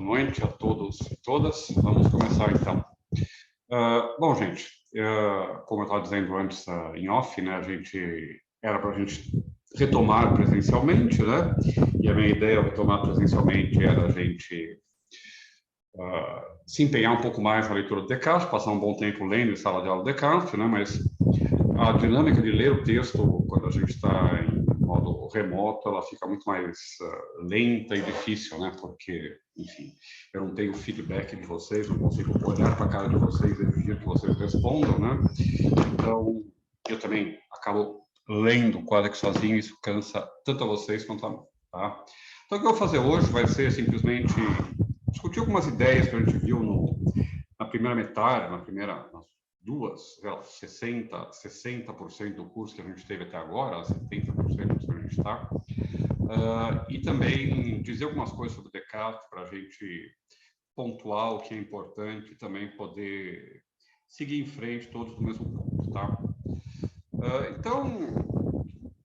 noite a todos e todas. Vamos começar então. Bom, gente, como eu estava dizendo antes em off, né, era para a gente retomar presencialmente, né? E a minha ideia ao retomar presencialmente era a gente se empenhar um pouco mais na leitura do Descartes, passar um bom tempo lendo em sala de aula do Descartes, né? Mas a dinâmica de ler o texto quando a gente está em modo remoto, ela fica muito mais lenta e difícil, né? Porque, enfim, eu não tenho feedback de vocês, não consigo olhar para a cara de vocês e exigir que vocês respondam, né? Então, eu também acabo lendo quase que sozinho, e isso cansa tanto a vocês quanto a mim, tá? Então, o que eu vou fazer hoje vai ser simplesmente discutir algumas ideias que a gente viu na primeira metade, nas duas, 60% do curso que a gente teve até agora, 70% que a gente está, e também dizer algumas coisas sobre Descartes para a gente pontuar o que é importante e também poder seguir em frente todos no mesmo ponto, tá? Então,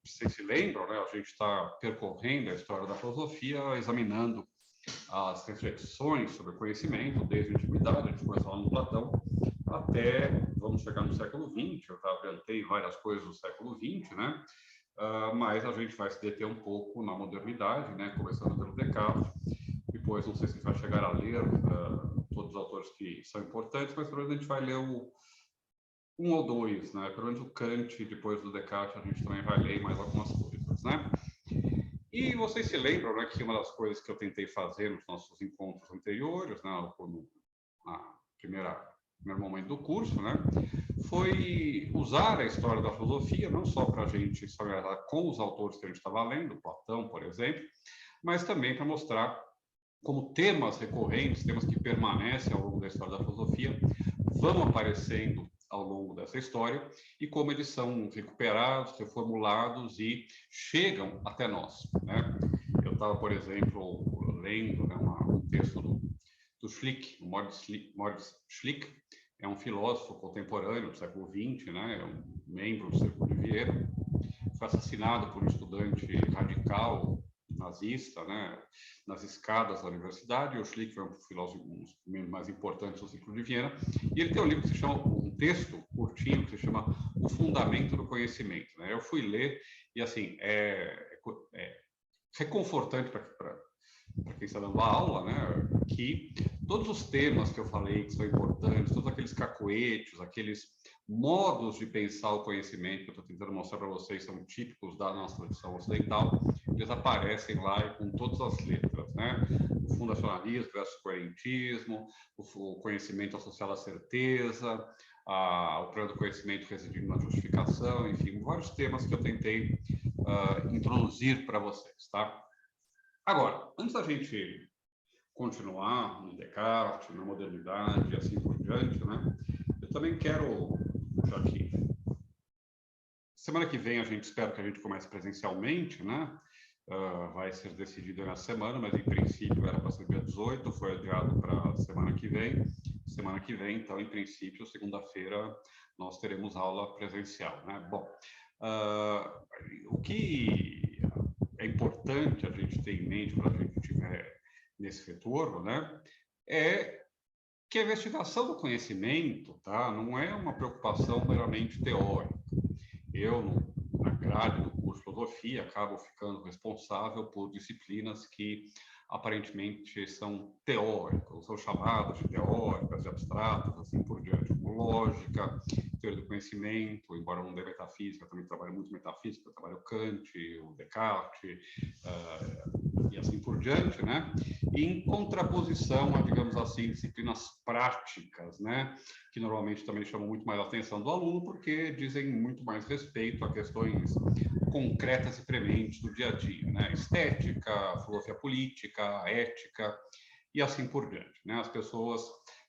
vocês se lembram, né? A gente está percorrendo a história da filosofia, examinando as reflexões sobre o conhecimento, desde a antiguidade, a gente começou lá no Platão, até, vamos chegar no século XX, eu já adiantei várias coisas do século XX, né? Mas a gente vai se deter um pouco na modernidade, né? Começando pelo Descartes, depois não sei se a gente vai chegar a ler todos os autores que são importantes, mas pelo menos a gente vai ler um ou dois, né? Pelo menos o Kant, depois do Descartes, a gente também vai ler mais algumas coisas, né? E vocês se lembram, né, que uma das coisas que eu tentei fazer nos nossos encontros anteriores, né, no primeiro momento do curso, né, foi usar a história da filosofia, não só para a gente se familiarizar com os autores que a gente estava lendo, Platão, por exemplo, mas também para mostrar como temas recorrentes, temas que permanecem ao longo da história da filosofia, vão aparecendo ao longo dessa história e como eles são recuperados, reformulados e chegam até nós, né? Eu estava, por exemplo, lendo, né, um texto do Schlick, o Moritz Schlick, é um filósofo contemporâneo do século XX, né? É um membro do Círculo de Viena, foi assassinado por um estudante radical nazista, né, nas escadas da universidade. O Schlick foi um filósofo, um dos membros mais importantes do Círculo de Viena, e ele tem um livro que se chama, um texto curtinho, que se chama O Fundamento do Conhecimento, né? Eu fui ler e, assim, é reconfortante para quem está dando a aula, né, que todos os temas que eu falei que são importantes, todos aqueles cacoetes, aqueles modos de pensar o conhecimento que eu estou tentando mostrar para vocês são típicos da nossa tradição ocidental, eles aparecem lá com todas as letras, né? O fundacionalismo versus coerentismo, o conhecimento associado à certeza, o plano do conhecimento residindo na justificação, enfim, vários temas que eu tentei introduzir para vocês, tá? Agora, antes da gente continuar no Descartes, na modernidade e assim por diante, né? Eu também quero, já que semana que vem a gente espera que a gente comece presencialmente, né? Vai ser decidido na semana, mas em princípio era para ser dia 18, foi adiado para semana que vem. Semana que vem, então, em princípio, segunda-feira, nós teremos aula presencial, né? Bom, o que é importante a gente ter em mente quando a gente estiver nesse retorno, né, é que a investigação do conhecimento, tá, não é uma preocupação meramente teórica. Eu, na grade do curso de filosofia, acabo ficando responsável por disciplinas que aparentemente são teóricas, são chamadas de teóricas, de abstratas, assim por diante, como lógica, teoria do conhecimento, embora eu não dê metafísica, eu também trabalho muito metafísica, eu trabalho Kant, o Descartes, e assim por diante, né? Em contraposição a, digamos assim, disciplinas práticas, né? Que normalmente também chamam muito mais a atenção do aluno, porque dizem muito mais respeito a questões concretas e prementes do dia a dia, né? Estética, filosofia política, ética e assim por diante, né?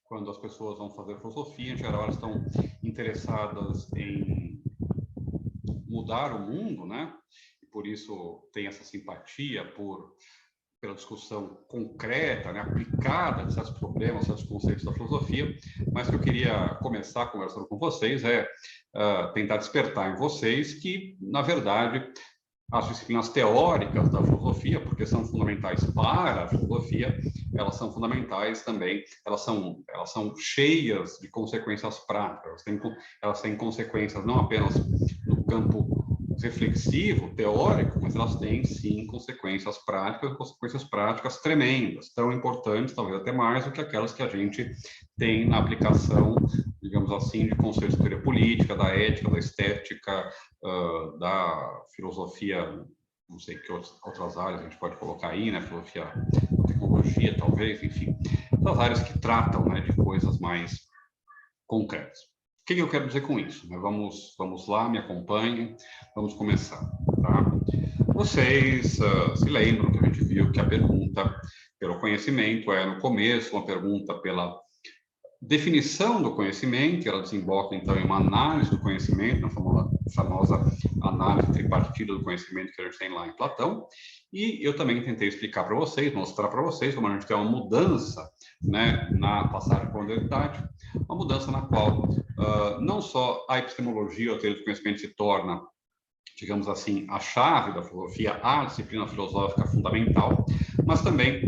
Quando as pessoas vão fazer filosofia, em geral, elas estão interessadas em mudar o mundo, né? E por isso tem essa simpatia pela discussão concreta, né, aplicada de certos problemas, certos conceitos da filosofia, mas o que eu queria começar conversando com vocês é tentar despertar em vocês que, na verdade, as disciplinas teóricas da filosofia, porque são fundamentais para a filosofia, elas são fundamentais também, elas são cheias de consequências práticas, elas têm consequências não apenas no campo reflexivo, teórico, mas elas têm, sim, consequências práticas tremendas, tão importantes, talvez até mais do que aquelas que a gente tem na aplicação, digamos assim, de conceitos de teoria política, da ética, da estética, da filosofia, não sei que outras áreas a gente pode colocar aí, né? Filosofia, tecnologia, talvez, enfim, das áreas que tratam, né, de coisas mais concretas. O que eu quero dizer com isso? Vamos lá, me acompanhem, vamos começar, tá? Vocês se lembram que a gente viu que a pergunta pelo conhecimento é, no começo, uma pergunta pela definição do conhecimento, ela desemboca, então, em uma análise do conhecimento, na famosa análise tripartida do conhecimento que a gente tem lá em Platão, e eu também tentei explicar para vocês, mostrar para vocês como a gente tem uma mudança, né, na passagem para a modernidade, uma mudança na qual não só a epistemologia, a teoria do conhecimento, se torna, digamos assim, a chave da filosofia, a disciplina filosófica fundamental, mas também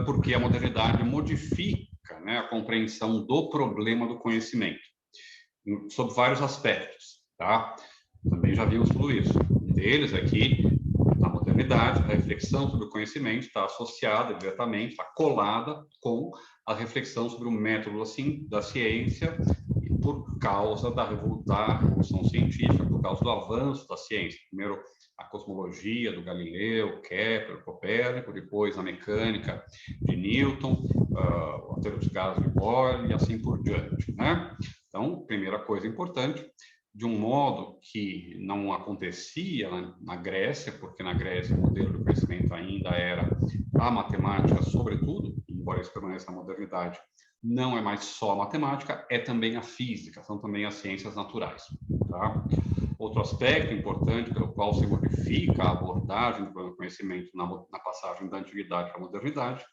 porque a modernidade modifica, né, a compreensão do problema do conhecimento, sob vários aspectos, tá? Também já vimos tudo isso. Um deles é que, na modernidade, a reflexão sobre o conhecimento está associada diretamente, está colada com a reflexão sobre o método, assim, da ciência, e por causa da revolução científica, por causa do avanço da ciência. Primeiro, a cosmologia do Galileu, Kepler, Copérnico, depois a mecânica de Newton, a teoria dos gases de Bohr e assim por diante, né? Então, primeira coisa importante, de um modo que não acontecia na Grécia, porque na Grécia o modelo de conhecimento ainda era a matemática, sobretudo, embora isso permaneça na modernidade, não é mais só a matemática, é também a física, são também as ciências naturais, tá? Outro aspecto importante pelo qual se modifica a abordagem do conhecimento na passagem da antiguidade para a modernidade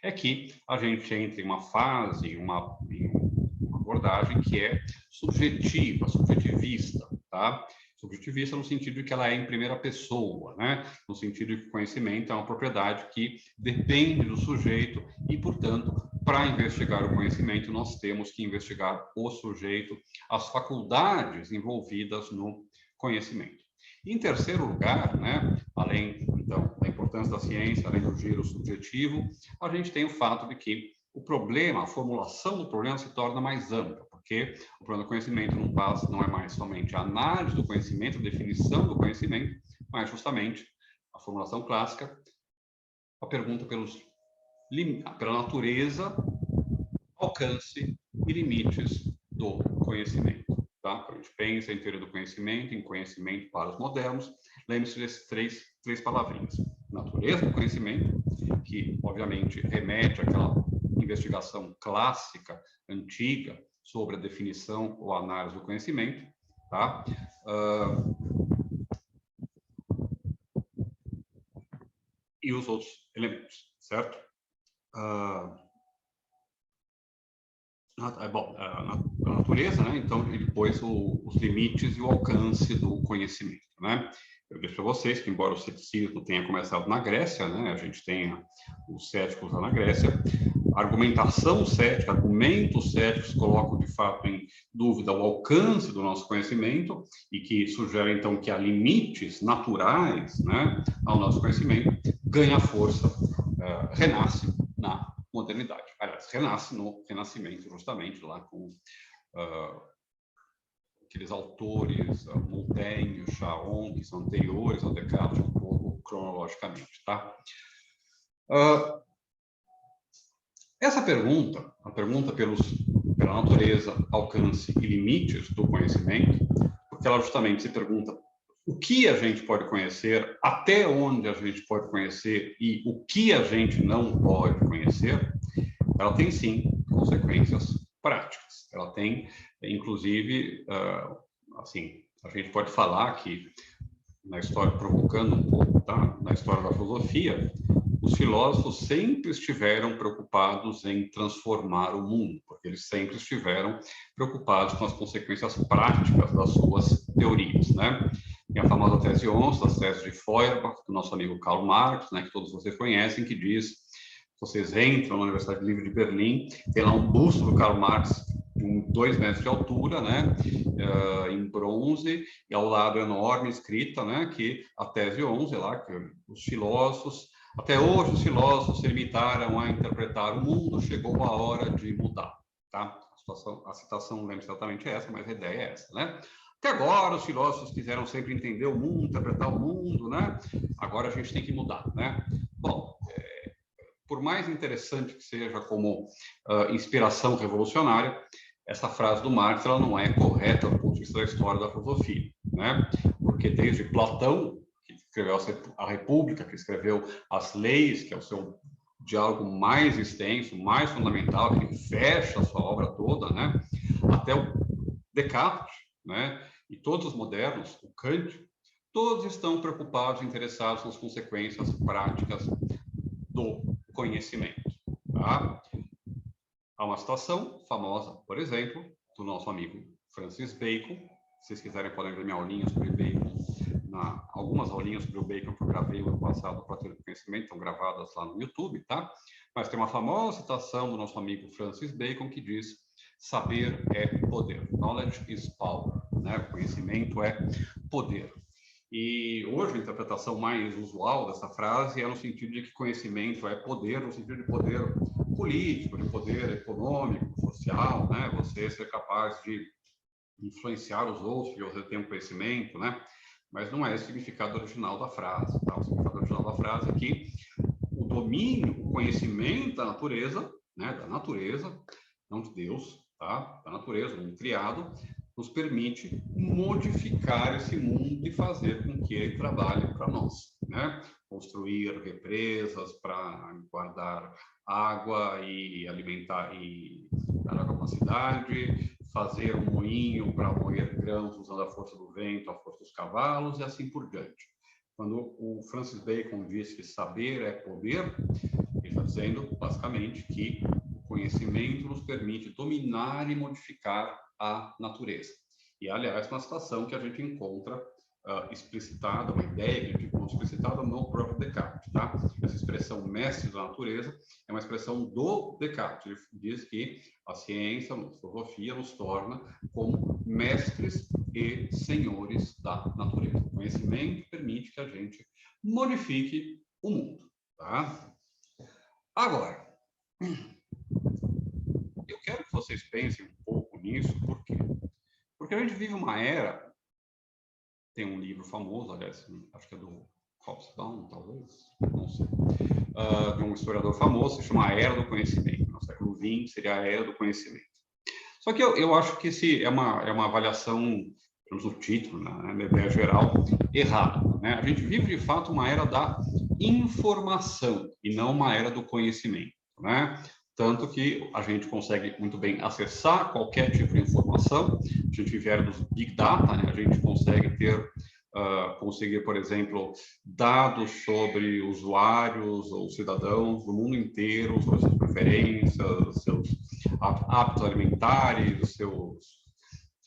é que a gente entra em uma fase, uma abordagem que é subjetiva, subjetivista, tá? Subjetivista no sentido de que ela é em primeira pessoa, né? No sentido de que o conhecimento é uma propriedade que depende do sujeito e, portanto, para investigar o conhecimento, nós temos que investigar o sujeito, as faculdades envolvidas no conhecimento. Em terceiro lugar, né, além, então, da importância da ciência, além do giro subjetivo, a gente tem o fato de que o problema, a formulação do problema se torna mais ampla, porque o problema do conhecimento não é mais somente a análise do conhecimento, a definição do conhecimento, mas justamente a formulação clássica, a pergunta pela natureza, alcance e limites do conhecimento. Tá? Quando a gente pensa em teoria do conhecimento, em conhecimento para os modernos, lembre-se desses três palavrinhas. Natureza do conhecimento, que obviamente remete àquela investigação clássica, antiga, sobre a definição ou análise do conhecimento, tá? E os outros elementos, certo? Bom, a natureza, né? Então, e depois os limites e o alcance do conhecimento, né? Eu disse para vocês que, embora o ceticismo tenha começado na Grécia, né? A gente tem os céticos lá na Grécia, a argumentação cética, argumentos céticos colocam, de fato, em dúvida o alcance do nosso conhecimento e que sugerem, então, que há limites naturais, né, ao nosso conhecimento, ganha força, renasce na modernidade. Aliás, renasce no Renascimento, justamente, lá com aqueles autores, Montaigne, Charon, que são anteriores ao Descartes, um pouco cronologicamente, tá? Essa pergunta, a pergunta pela natureza, alcance e limites do conhecimento, porque ela justamente se pergunta o que a gente pode conhecer, até onde a gente pode conhecer e o que a gente não pode conhecer, ela tem, sim, consequências práticas. Ela tem, inclusive, assim, a gente pode falar que, na história, provocando um pouco, tá? Na história da filosofia, os filósofos sempre estiveram preocupados em transformar o mundo, porque eles sempre estiveram preocupados com as consequências práticas das suas teorias, né? E a famosa tese 11, das teses de Feuerbach, do nosso amigo Karl Marx, né, que todos vocês conhecem, que diz, vocês entram na Universidade Livre de Berlim, tem lá um busto do Karl Marx, com 2 metros de altura, né, em bronze, e ao lado enorme escrita, né, que a tese 11 lá, que os filósofos, até hoje os filósofos se limitaram a interpretar o mundo, chegou a hora de mudar, tá? A citação não lembro exatamente essa, mas a ideia é essa, né? Até agora os filósofos quiseram sempre entender o mundo, interpretar o mundo, né? Agora a gente tem que mudar, né? Bom, por mais interessante que seja como inspiração revolucionária, essa frase do Marx ela não é correta do ponto de vista da história da filosofia, né? Porque desde Platão, que escreveu a República, que escreveu as leis, que é o seu diálogo mais extenso, mais fundamental, que fecha a sua obra toda, né? Até o Descartes, né? E todos os modernos, o Kant, todos estão preocupados e interessados nas consequências práticas do conhecimento, tá? Há uma citação famosa, por exemplo, do nosso amigo Francis Bacon. Se vocês quiserem, podem ver minha aulinha sobre Bacon, algumas aulinhas sobre o Bacon que eu gravei no ano passado para ter conhecimento, estão gravadas lá no YouTube, tá? Mas tem uma famosa citação do nosso amigo Francis Bacon que diz: saber é poder. Knowledge is power, né? Conhecimento é poder. E hoje a interpretação mais usual dessa frase é no sentido de que conhecimento é poder, no sentido de poder político, de poder econômico, social, né? Você ser capaz de influenciar os outros, porque você tem um conhecimento, né? Mas não é esse o significado original da frase, tá? O significado original da frase é que o domínio, o conhecimento da natureza, né? Da natureza, não de Deus, tá? Da natureza, do criado, nos permite modificar esse mundo e fazer com que ele trabalhe para nós, né? Construir represas para guardar água e alimentar e dar água para a cidade, fazer um moinho para moer grãos usando a força do vento, a força dos cavalos e assim por diante. Quando o Francis Bacon diz que saber é poder, ele está dizendo basicamente que o conhecimento nos permite dominar e modificar a natureza. E, aliás, uma citação que a gente encontra explicitada, uma ideia que a gente encontra explicitada no próprio Descartes, tá? Essa expressão mestre da natureza é uma expressão do Descartes. Ele diz que a ciência, a filosofia, nos torna como mestres e senhores da natureza. O conhecimento permite que a gente modifique o mundo, tá? Agora, eu quero que vocês pensem um pouco nisso, por quê? Porque a gente vive uma era, tem um livro famoso, aliás, acho que é do Hobsbawm, talvez, não sei, de um historiador famoso, se chama A Era do Conhecimento. No século XX seria a Era do Conhecimento. Só que eu acho que esse é uma avaliação, temos o título, né, na ideia geral, errada, né? A gente vive, de fato, uma era da informação e não uma era do conhecimento, né? Tanto que a gente consegue muito bem acessar qualquer tipo de informação. A gente vive a era dos Big Data, né? A gente consegue conseguir, por exemplo, dados sobre usuários ou cidadãos do mundo inteiro, sobre suas preferências, seus hábitos alimentares, seus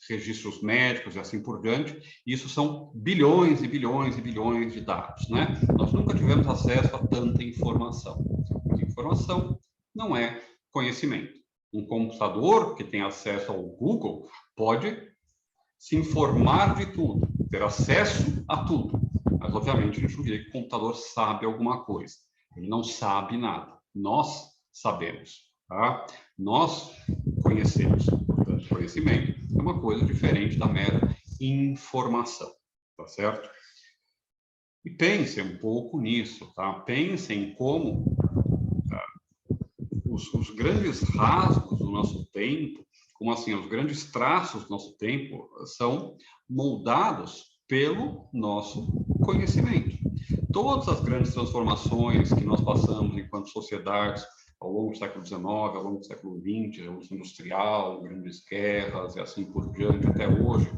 registros médicos e assim por diante. Isso são bilhões e bilhões e bilhões de dados, né? Nós nunca tivemos acesso a tanta informação. Mas informação não é conhecimento. Um computador que tem acesso ao Google pode se informar de tudo, ter acesso a tudo. Mas, obviamente, a gente não diria que o computador sabe alguma coisa. Ele não sabe nada. Nós sabemos, tá? Nós conhecemos. Portanto, conhecimento é uma coisa diferente da mera informação, tá certo? E pensem um pouco nisso, tá? Pensem em como os grandes rasgos do nosso tempo, como assim, os grandes traços do nosso tempo são moldados pelo nosso conhecimento. Todas as grandes transformações que nós passamos enquanto sociedades ao longo do século XIX, ao longo do século XX, revolução industrial, grandes guerras e assim por diante, até hoje,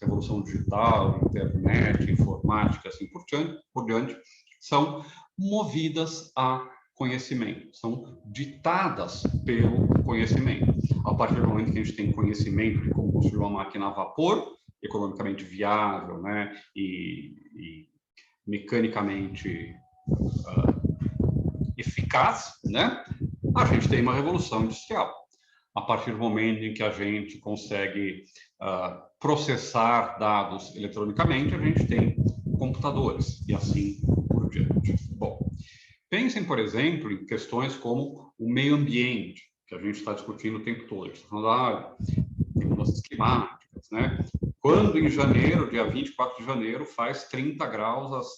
revolução digital, internet, informática, assim por diante, são movidas a conhecimento, são ditadas pelo conhecimento. A partir do momento que a gente tem conhecimento de como construir uma máquina a vapor, economicamente viável, né, e mecanicamente eficaz, né, a gente tem uma revolução industrial. A partir do momento em que a gente consegue processar dados eletronicamente, a gente tem computadores e assim por diante. Bom, pensem, por exemplo, em questões como o meio ambiente, que a gente está discutindo o tempo todo. A gente está falando, tem mudanças climáticas, né? Quando em janeiro, dia 24 de janeiro, faz 30 graus às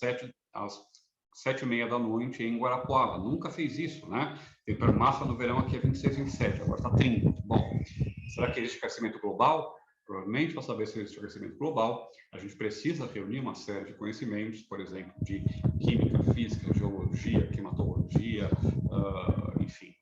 7h30 da noite em Guarapuava. Nunca fez isso, né? Temperatura máxima no verão aqui é 26, 27, agora está 30. Bom, será que existe aquecimento global? Provavelmente, para saber se existe aquecimento global, a gente precisa reunir uma série de conhecimentos, por exemplo, de química, física, geologia, climatologia, enfim,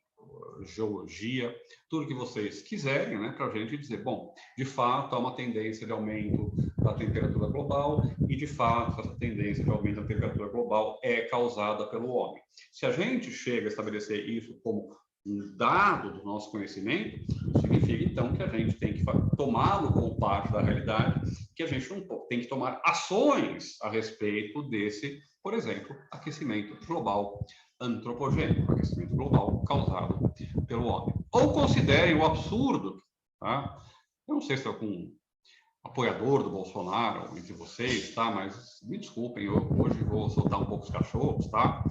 geologia, tudo que vocês quiserem, né, para a gente dizer, bom, de fato, há uma tendência de aumento da temperatura global e, de fato, essa tendência de aumento da temperatura global é causada pelo homem. Se a gente chega a estabelecer isso como um dado do nosso conhecimento, isso significa, então, que a gente tem que tomá-lo como parte da realidade, que a gente não tem que tomar ações a respeito desse, por exemplo, aquecimento global antropogênico, aquecimento global causado pelo homem. Ou considerem o absurdo, tá? Eu não sei se é algum apoiador do Bolsonaro entre vocês, tá? Mas me desculpem, eu hoje vou soltar um pouco os cachorros, tá?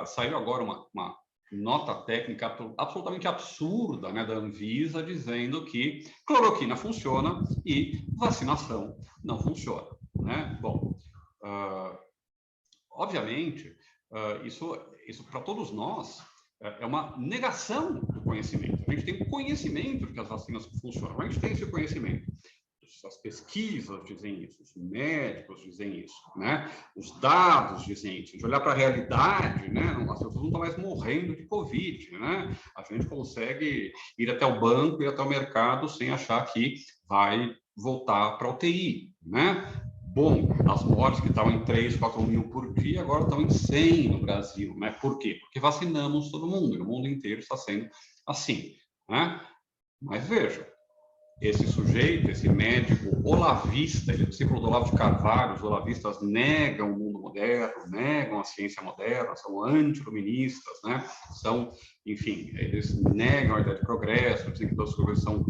Saiu agora uma nota técnica absolutamente absurda, né, da Anvisa, dizendo que cloroquina funciona e vacinação não funciona, né? Bom, obviamente, isso para todos nós é uma negação do conhecimento. A gente tem conhecimento de que as vacinas funcionam, a gente tem esse conhecimento. As pesquisas dizem isso, os médicos dizem isso, né? Os dados dizem isso. A gente olhar para a realidade, né? As pessoas não estão mais morrendo de Covid, né? A gente consegue ir até o banco, ir até o mercado sem achar que vai voltar para a UTI, né? Bom, as mortes que estavam em 3, 4 mil por dia, agora estão em 100 no Brasil, né? Por quê? Porque vacinamos todo mundo, e no mundo inteiro está sendo assim, né? Mas veja, esse sujeito, esse médico olavista, ele é discípulo do Olavo de Carvalho, os olavistas negam o mundo moderno, negam a ciência moderna, são anti-iluministas, né? São, enfim, eles negam a ideia de progresso, dizem que todas as coisas são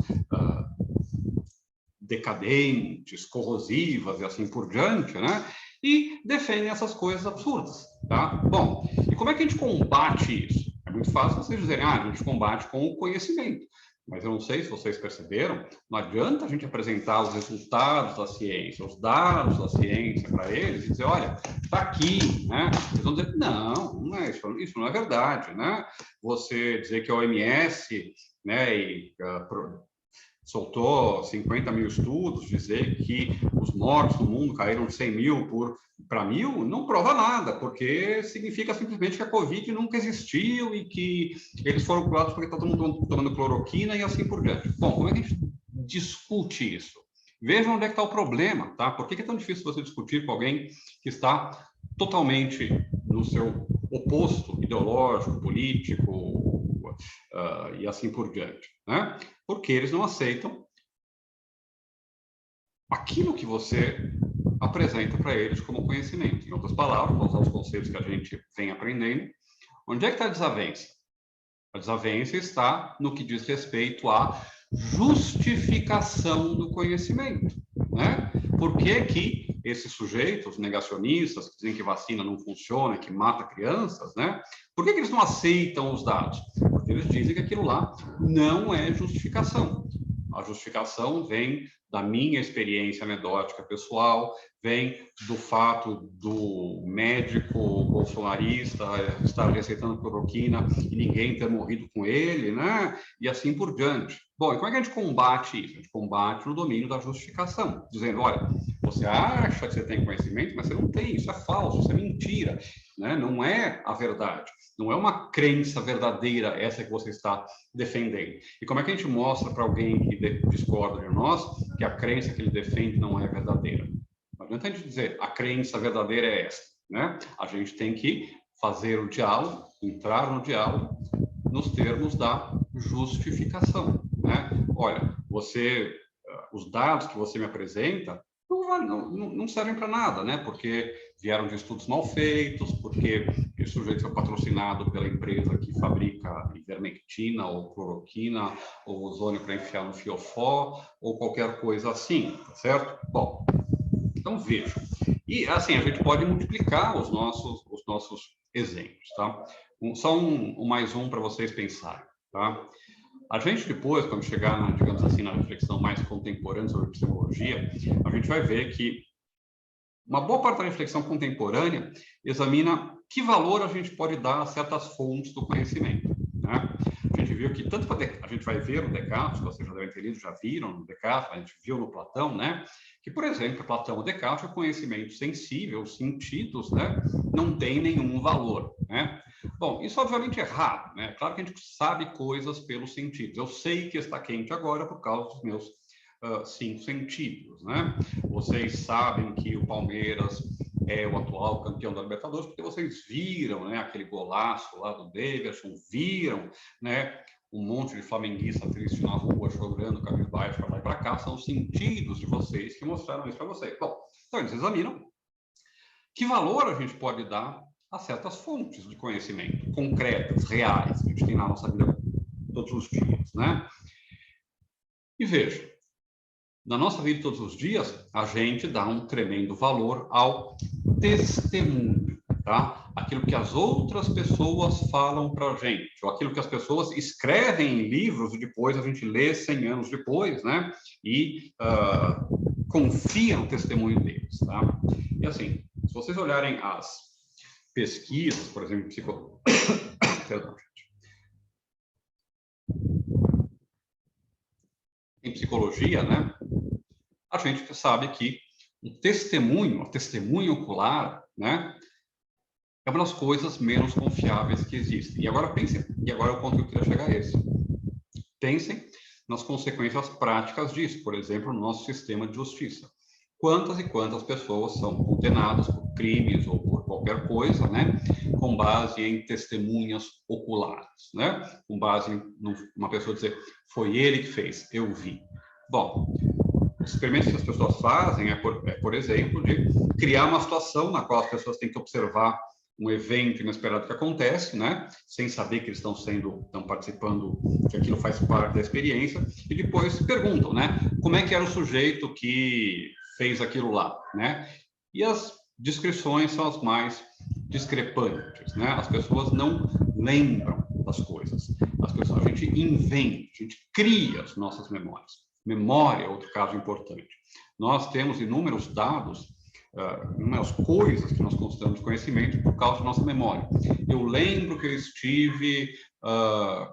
decadentes, corrosivas e assim por diante, né? E defendem essas coisas absurdas, tá? Bom, e como é que a gente combate isso? É muito fácil vocês dizerem, a gente combate com o conhecimento. Mas eu não sei se vocês perceberam, não adianta a gente apresentar os resultados da ciência, os dados da ciência para eles e dizer, olha, está aqui, né? Eles vão dizer, não é isso não é verdade, né? Você dizer que a OMS, né, soltou 50 mil estudos, dizer que os mortos no mundo caíram de 100 mil para 1.000, não prova nada, porque significa simplesmente que a Covid nunca existiu e que eles foram curados porque está todo mundo tomando cloroquina e assim por diante. Bom, como é que a gente discute isso? Vejam onde é que está o problema, tá? Por que é tão difícil você discutir com alguém que está totalmente no seu oposto ideológico, político, e assim por diante, né? Porque eles não aceitam aquilo que você apresenta para eles como conhecimento. Em outras palavras, vou usar os conceitos que a gente vem aprendendo. Onde é que está a desavença? A desavença está no que diz respeito à justificação do conhecimento, né? Por que que esses sujeitos negacionistas que dizem que vacina não funciona, que mata crianças, né? Por que que eles não aceitam os dados? Porque eles dizem que aquilo lá não é justificação. A justificação vem da minha experiência anedótica pessoal, vem do fato do médico bolsonarista estar receitando cloroquina e ninguém ter morrido com ele, né? E assim por diante. Bom, e como é que a gente combate isso? A gente combate no domínio da justificação, dizendo, olha, você acha que você tem conhecimento, mas você não tem, isso é falso, isso é mentira, né? Não é a verdade, não é uma crença verdadeira essa que você está defendendo. E como é que a gente mostra para alguém que discorda de nós que a crença que ele defende não é verdadeira? Não adianta a gente dizer, a crença verdadeira é essa, né? A gente tem que fazer o diálogo, entrar no diálogo, nos termos da justificação, né? Olha, você os dados que você me apresenta não servem para nada, né? Porque vieram de estudos mal feitos, porque o sujeito foi patrocinado pela empresa que fabrica ivermectina ou cloroquina ou ozônio para enfiar no fiofó ou qualquer coisa assim, tá certo? Bom, então veja. E assim, a gente pode multiplicar os nossos exemplos, tá? Só mais um para vocês pensarem, tá? A gente depois, quando chegar, digamos assim, na reflexão mais contemporânea sobre epistemologia, a gente vai ver que uma boa parte da reflexão contemporânea examina que valor a gente pode dar a certas fontes do conhecimento, né? A gente viu que tanto a gente vai ver no Descartes, vocês já devem ter lido, já viram no Descartes, a gente viu no Platão, né? Que, por exemplo, Platão ou Descartes, o conhecimento sensível, os sentidos, né? Não tem nenhum valor, né? Bom, isso obviamente é errado, né? Claro que a gente sabe coisas pelos sentidos. Eu sei que está quente agora por causa dos meus 5 sentidos, né? Vocês sabem que o Palmeiras é o atual campeão da Libertadores porque vocês viram, né, aquele golaço lá do Davidson, viram, né, um monte de flamenguista triste na rua, chorando, cabisbaixo para lá e para cá. São os sentidos de vocês que mostraram isso para vocês. Bom, então eles examinam que valor a gente pode dar a certas fontes de conhecimento concretas, reais, que a gente tem na nossa vida todos os dias, né? E veja, na nossa vida todos os dias, a gente dá um tremendo valor ao testemunho, tá? Aquilo que as outras pessoas falam para a gente, ou aquilo que as pessoas escrevem em livros e depois a gente lê 100 anos depois, né? E confia no testemunho deles, tá? E assim, se vocês olharem as pesquisas, por exemplo, Perdão, gente. Em psicologia, né? A gente sabe que o testemunho, a testemunha ocular, né? É uma das coisas menos confiáveis que existem. E agora pensem, e agora é o ponto que eu queria chegar a esse. Pensem nas consequências práticas disso, por exemplo, no nosso sistema de justiça. Quantas e quantas pessoas são condenadas por crimes ou por qualquer coisa, né, com base em testemunhas oculares, né, com base em uma pessoa dizer, foi ele que fez, eu vi. Bom, os experimentos que as pessoas fazem por exemplo, de criar uma situação na qual as pessoas têm que observar um evento inesperado que acontece, né, sem saber que eles estão participando, que aquilo faz parte da experiência, e depois perguntam, né, como é que era o sujeito que fez aquilo lá, né? E as descrições são as mais discrepantes, né? As pessoas não lembram das coisas. A gente inventa, a gente cria as nossas memórias. Memória é outro caso importante. Nós temos inúmeros dados, inúmeras coisas que nós consideramos conhecimento por causa da nossa memória. Eu lembro que eu estive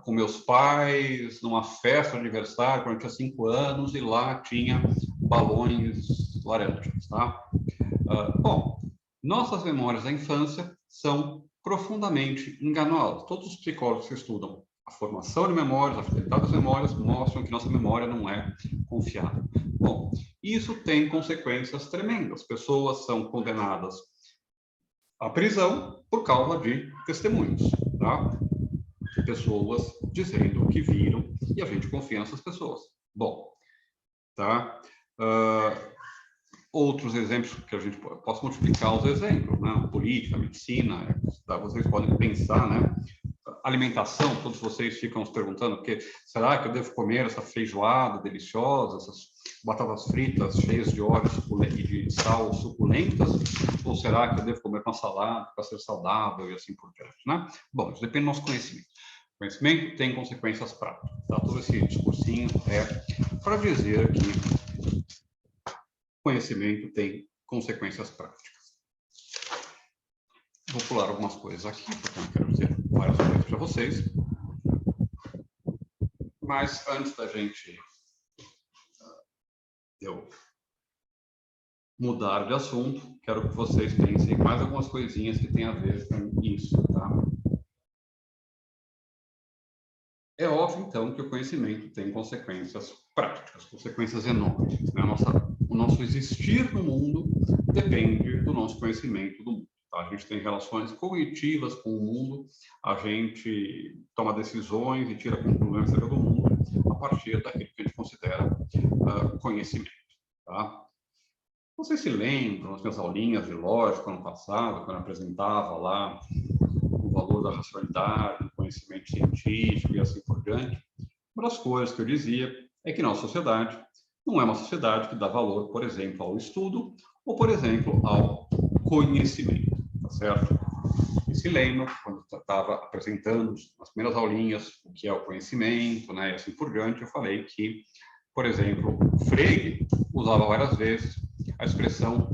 com meus pais numa festa de aniversário quando eu tinha 5 anos e lá tinha balões laranjas, tá? Bom, nossas memórias da infância são profundamente enganosas. Todos os psicólogos que estudam a formação de memórias, a fidelidade das memórias, mostram que nossa memória não é confiável. Bom, isso tem consequências tremendas. Pessoas são condenadas à prisão por causa de testemunhos, tá? Pessoas dizendo o que viram e a gente confia nessas pessoas. Bom, tá? Outros exemplos que a gente possa multiplicar os exemplos, né? Política, medicina, vocês podem pensar, né? Alimentação, todos vocês ficam se perguntando, será que eu devo comer essa feijoada deliciosa, essas batatas fritas cheias de óleo e de sal suculentas, ou será que eu devo comer uma salada para ser saudável e assim por diante, né? Bom, isso depende do nosso conhecimento. O conhecimento tem consequências práticas, tá? Todo esse discursinho é para dizer que conhecimento tem consequências práticas. Vou pular algumas coisas aqui, porque eu quero dizer várias coisas para vocês. Mas antes da gente eu mudar de assunto, quero que vocês pensem em mais algumas coisinhas que têm a ver com isso, tá? É óbvio, então, que o conhecimento tem consequências práticas, consequências enormes, né? O nosso existir no mundo depende do nosso conhecimento do mundo. Tá? Tá? A gente tem relações cognitivas com o mundo, a gente toma decisões e tira conclusões acerca do mundo a partir daquilo que a gente considera conhecimento. Tá? Vocês se lembram das minhas aulinhas de lógica ano passado, quando eu apresentava lá o valor da racionalidade, do conhecimento científico e assim por diante? Uma das coisas que eu dizia é que nossa sociedade não é uma sociedade que dá valor, por exemplo, ao estudo ou, por exemplo, ao conhecimento, tá certo? E se lembram, quando eu estava apresentando nas primeiras aulinhas o que é o conhecimento, né, e assim por diante, eu falei que, por exemplo, Frege usava várias vezes a expressão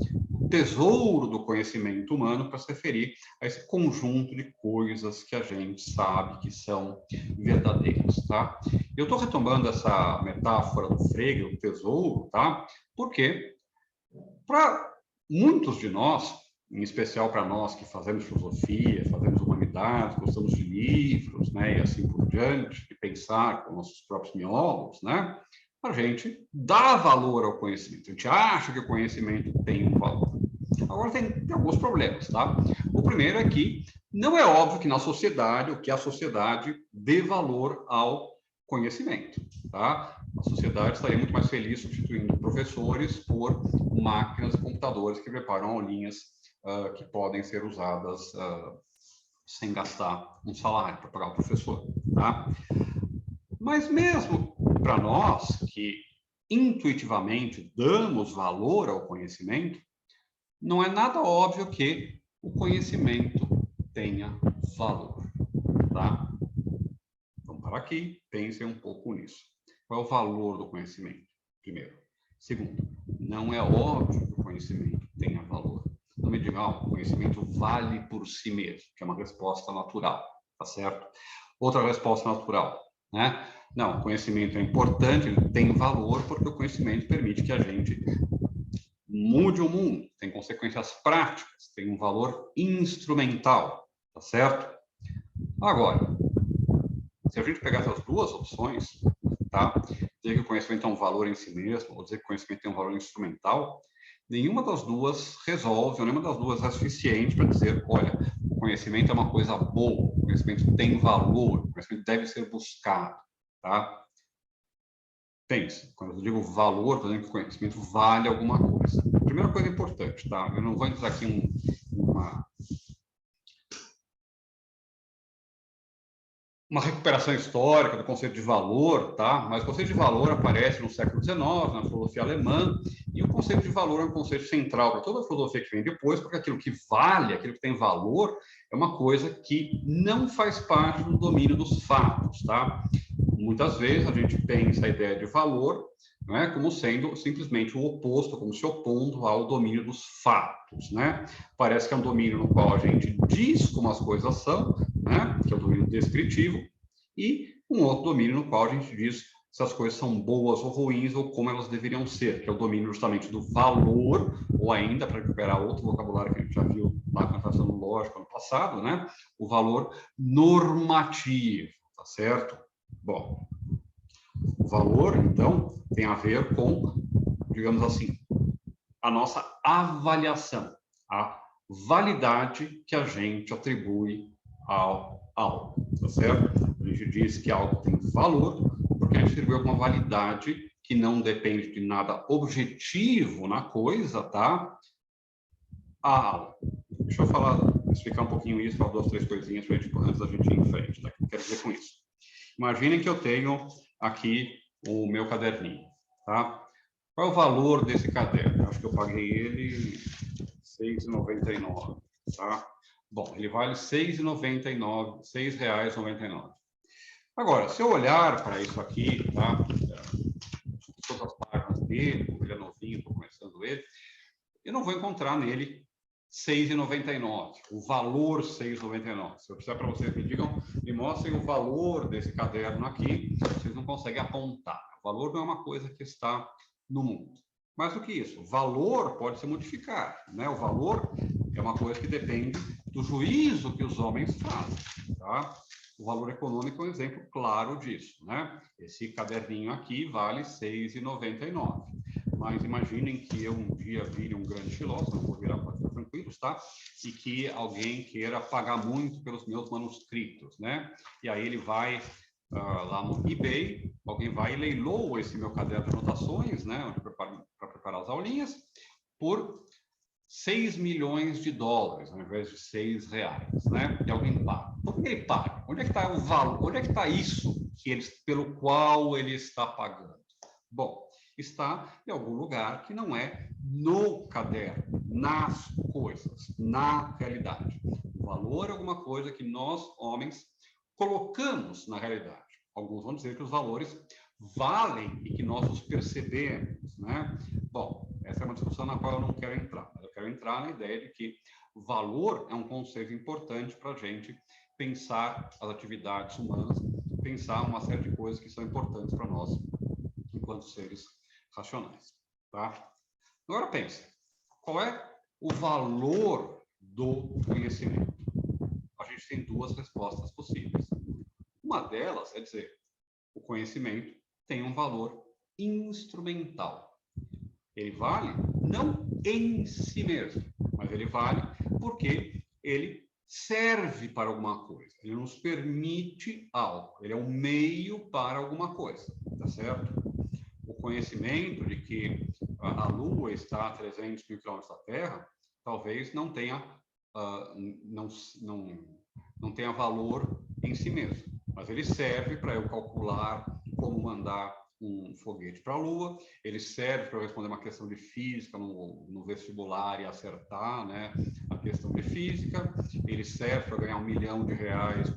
tesouro do conhecimento humano para se referir a esse conjunto de coisas que a gente sabe que são verdadeiras, tá? Eu estou retomando essa metáfora do Frege, o tesouro, tá? Porque para muitos de nós, em especial para nós que fazemos filosofia, fazemos humanidades, gostamos de livros, né, e assim por diante, de pensar com nossos próprios miólogos, né? A gente dá valor ao conhecimento. A gente acha que o conhecimento tem um valor. Agora tem alguns problemas, tá? O primeiro é que não é óbvio que na sociedade, o que a sociedade dê valor ao conhecimento, tá? A sociedade estaria muito mais feliz substituindo professores por máquinas e computadores que preparam aulinhas que podem ser usadas sem gastar um salário para pagar o professor, tá? Mas mesmo para nós que intuitivamente damos valor ao conhecimento, não é nada óbvio que o conhecimento tenha valor, tá? Vamos parar aqui, pensem um pouco nisso. Qual é o valor do conhecimento? Primeiro. Segundo, não é óbvio que o conhecimento tenha valor. Não me digam, o conhecimento vale por si mesmo, que é uma resposta natural, tá certo? Outra resposta natural, né? Não, o conhecimento é importante, ele tem valor porque o conhecimento permite que a gente mude o mundo, tem consequências práticas, tem um valor instrumental, tá certo? Agora, se a gente pegar essas duas opções, tá? Dizer que o conhecimento tem um valor em si mesmo, ou dizer que o conhecimento tem um valor instrumental, nenhuma das duas resolve, ou nenhuma das duas é suficiente para dizer, olha, o conhecimento é uma coisa boa, o conhecimento tem valor, o conhecimento deve ser buscado, tá? Pense, quando eu digo valor, estou dizendo que o conhecimento vale alguma coisa. Primeira coisa importante, tá? Eu não vou entrar aqui uma recuperação histórica do conceito de valor, tá? Mas o conceito de valor aparece no século XIX, na filosofia alemã, e o conceito de valor é um conceito central para toda a filosofia que vem depois, porque aquilo que vale, aquilo que tem valor, é uma coisa que não faz parte do domínio dos fatos, tá? Muitas vezes a gente pensa a ideia de valor, né, como sendo simplesmente o oposto, como se opondo ao domínio dos fatos, né? Parece que é um domínio no qual a gente diz como as coisas são, né, que é o domínio descritivo, e um outro domínio no qual a gente diz se as coisas são boas ou ruins ou como elas deveriam ser, que é o domínio justamente do valor, ou ainda, para recuperar outro vocabulário que a gente já viu lá na questão lógica no passado, né, o valor normativo, tá certo? Bom, o valor, então, tem a ver com, digamos assim, a nossa avaliação, a validade que a gente atribui ao algo, tá certo? A gente diz que algo tem valor porque a gente atribui alguma validade que não depende de nada objetivo na coisa, tá? A algo. Deixa eu explicar um pouquinho isso, falar duas, três coisinhas para a gente, antes da gente ir em frente, tá? O que eu quero dizer com isso? Imaginem que eu tenho aqui o meu caderninho, tá? Qual é o valor desse caderno? Acho que eu paguei ele R$ 6,99, tá? Bom, ele vale R$ 6,99, R$ 6,99. Agora, se eu olhar para isso aqui, tá? Todas as páginas dele, como ele é novinho, estou começando ele, eu não vou encontrar nele R$ 6,99, o valor R$ 6,99. Se eu precisar para vocês me mostrem o valor desse caderno aqui, vocês não conseguem apontar. O valor não é uma coisa que está no mundo. Mais do que isso, o valor pode ser modificado, né? O valor é uma coisa que depende do juízo que os homens fazem, tá? O valor econômico é um exemplo claro disso, né? Esse caderninho aqui vale R$ 6,99. Mas imaginem que eu um dia vire um grande filósofo, não vou virar para tranquilo, tranquilos, tá? E que alguém queira pagar muito pelos meus manuscritos, né? E aí ele vai lá no eBay, alguém vai e leiloa esse meu caderno de anotações, né? Para preparar as aulinhas, por 6 milhões de dólares, ao invés de 6 reais, né? E alguém paga. Por que ele paga? Onde é que está o valor? Onde é que está isso pelo qual ele está pagando? Bom, está em algum lugar que não é no caderno, nas coisas, na realidade. O valor é alguma coisa que nós, homens, colocamos na realidade. Alguns vão dizer que os valores valem e que nós os percebemos, né? Bom, essa é uma discussão na qual eu não quero entrar. Eu quero entrar na ideia de que valor é um conceito importante para a gente pensar as atividades humanas, pensar uma série de coisas que são importantes para nós enquanto seres racionais, tá? Agora pense, qual é o valor do conhecimento? A gente tem duas respostas possíveis. Uma delas é dizer, o conhecimento tem um valor instrumental. Ele vale não em si mesmo, mas ele vale porque ele serve para alguma coisa. Ele nos permite algo. Ele é um meio para alguma coisa, tá certo? O conhecimento de que a Lua está a 300 mil quilômetros da Terra, talvez não tenha não tenha valor em si mesmo, mas ele serve para eu calcular como mandar um foguete para a Lua, ele serve para eu responder uma questão de física no vestibular e acertar, né, a questão de física, ele serve para ganhar R$1 milhão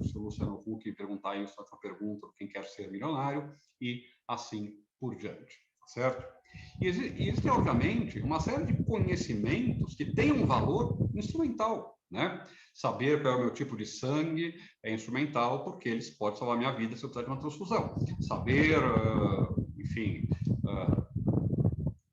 se o Luciano Huck perguntar isso na sua pergunta, quem quer ser milionário, e assim por diante, certo? E existe, obviamente, uma série de conhecimentos que têm um valor instrumental, né? Saber qual é o meu tipo de sangue é instrumental porque eles podem salvar minha vida se eu precisar de uma transfusão. Saber, enfim,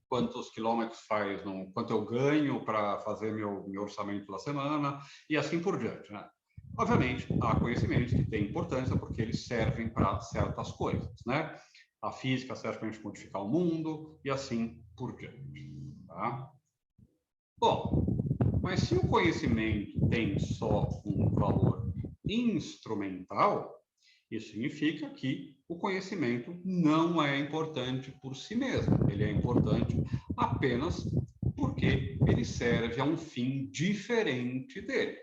quantos quilômetros faz, quanto eu ganho para fazer meu orçamento da semana e assim por diante, né? Obviamente, há conhecimentos que têm importância porque eles servem para certas coisas, né? A física serve para a gente modificar o mundo e assim por diante, tá? Bom, mas se o conhecimento tem só um valor instrumental, isso significa que o conhecimento não é importante por si mesmo. Ele é importante apenas porque ele serve a um fim diferente dele.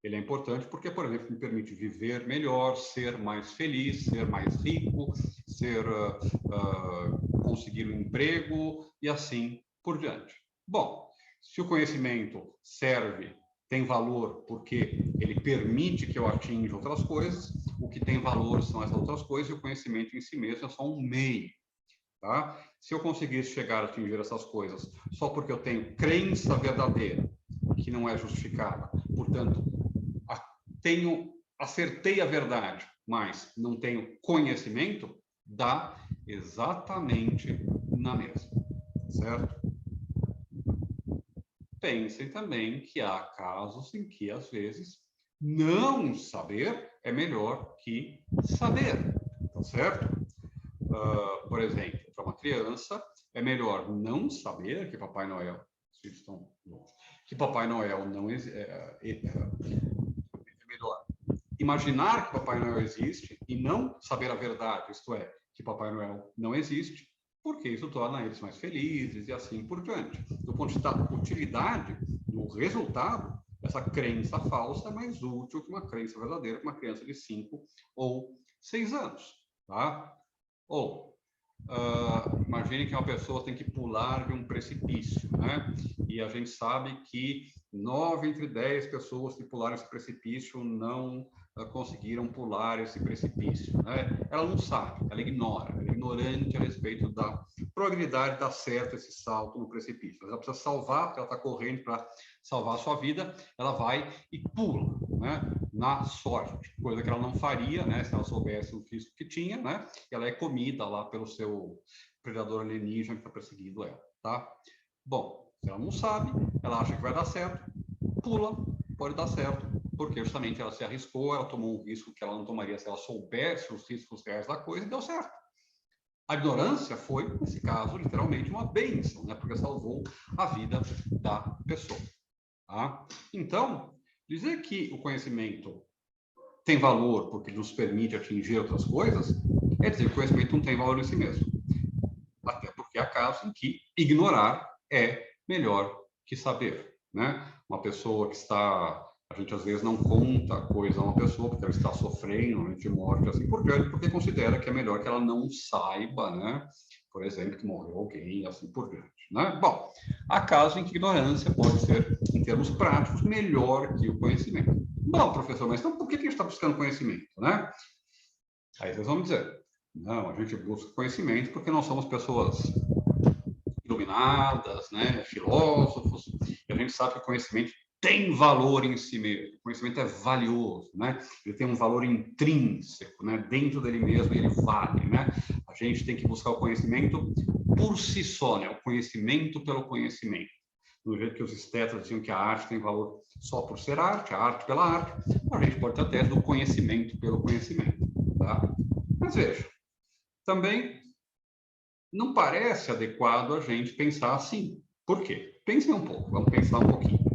Ele é importante porque, por exemplo, me permite viver melhor, ser mais feliz, ser mais rico, conseguir um emprego e assim por diante. Bom, se o conhecimento tem valor porque ele permite que eu atinja outras coisas, o que tem valor são essas outras coisas e o conhecimento em si mesmo é só um meio. Tá? Se eu conseguisse chegar a atingir essas coisas só porque eu tenho crença verdadeira, que não é justificada, portanto, acertei a verdade, mas não tenho conhecimento, dá exatamente na mesma, certo? Pensem também que há casos em que, às vezes, não saber é melhor que saber, tá certo? Por exemplo, para uma criança, é melhor não saber que Papai Noel, que Papai Noel não existe, é melhor imaginar que Papai Noel existe e não saber a verdade, isto é, que Papai Noel não existe, porque isso torna eles mais felizes e assim por diante. Do ponto de vista da utilidade, do resultado, essa crença falsa é mais útil que uma crença verdadeira para uma criança de 5 ou 6 anos. Tá? Ou, imagine que uma pessoa tem que pular de um precipício, né? E a gente sabe que 9 entre 10 pessoas que pularam esse precipício não conseguiram pular esse precipício, né? Ela não sabe, ela ignora, ela é ignorante a respeito da probabilidade de dar certo esse salto no precipício. Ela precisa salvar, porque ela está correndo para salvar a sua vida, ela vai e pula, né? Na sorte, coisa que ela não faria, né? Se ela soubesse o risco que tinha, né? Ela é comida lá pelo seu predador alienígena que está perseguindo ela, tá? Bom, se ela não sabe, ela acha que vai dar certo, pula, pode dar certo, porque justamente ela se arriscou, ela tomou um risco que ela não tomaria se ela soubesse os riscos reais da coisa e deu certo. A ignorância foi, nesse caso, literalmente uma bênção, né? Porque salvou a vida da pessoa. Tá? Então, dizer que o conhecimento tem valor porque nos permite atingir outras coisas, é dizer que o conhecimento não tem valor em si mesmo. Até porque há casos em que ignorar é melhor que saber, né? Uma pessoa que está... A gente, às vezes, não conta coisa a uma pessoa porque ela está sofrendo de morte, assim por diante, porque considera que é melhor que ela não saiba, né? Por exemplo, que morreu alguém, assim por diante, né? Bom, há casos em que ignorância pode ser, em termos práticos, melhor que o conhecimento. Bom, professor, mas então por que a gente está buscando conhecimento, né? Aí vocês vão me dizer, não, a gente busca conhecimento porque nós somos pessoas iluminadas, né, filósofos, e a gente sabe que o conhecimento tem valor em si mesmo, o conhecimento é valioso, né? Ele tem um valor intrínseco, né? Dentro dele mesmo ele vale, né? A gente tem que buscar o conhecimento por si só, né? O conhecimento pelo conhecimento. Do jeito que os estetas diziam que a arte tem valor só por ser arte, a arte pela arte, a gente pode ter a tese do conhecimento pelo conhecimento, tá? Mas veja, também não parece adequado a gente pensar assim. Por quê? Pensem um pouco, vamos pensar um pouquinho.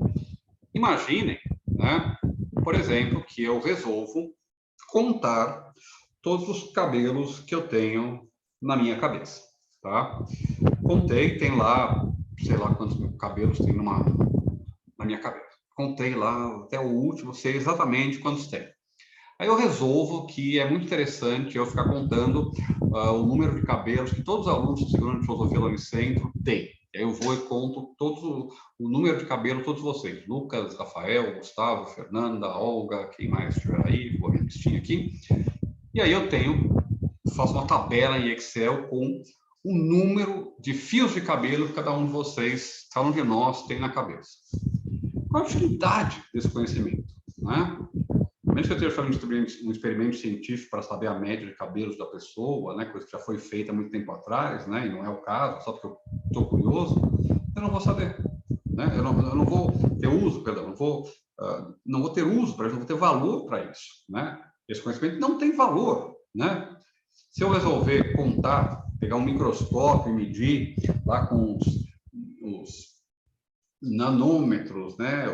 Imaginem, né, por exemplo, que eu resolvo contar todos os cabelos que eu tenho na minha cabeça, tá? Contei, tem lá, sei lá quantos cabelos tem na minha cabeça. Contei lá até o último, sei exatamente quantos tem. Aí eu resolvo que é muito interessante eu ficar contando o número de cabelos que todos os alunos do segundo ano de filosofia lá no centro têm. Aí eu vou e conto o número de cabelo de todos vocês. Lucas, Rafael, Gustavo, Fernanda, Olga, quem mais estiver aí, vou ver a listinha aqui. E aí eu faço uma tabela em Excel com o número de fios de cabelo que cada um de vocês, cada um de nós tem na cabeça. Qual a utilidade desse conhecimento, né? Mesmo que eu esteja fazendo um experimento científico para saber a média de cabelos da pessoa, né, coisa que já foi feita há muito tempo atrás, né, e não é o caso, só porque eu estou curioso, eu não vou saber. Né? Eu não vou ter uso, perdão, não vou ter uso para isso, não vou ter valor para isso. Né? Esse conhecimento não tem valor. Né? Se eu resolver contar, pegar um microscópio e medir lá com os nanômetros, né,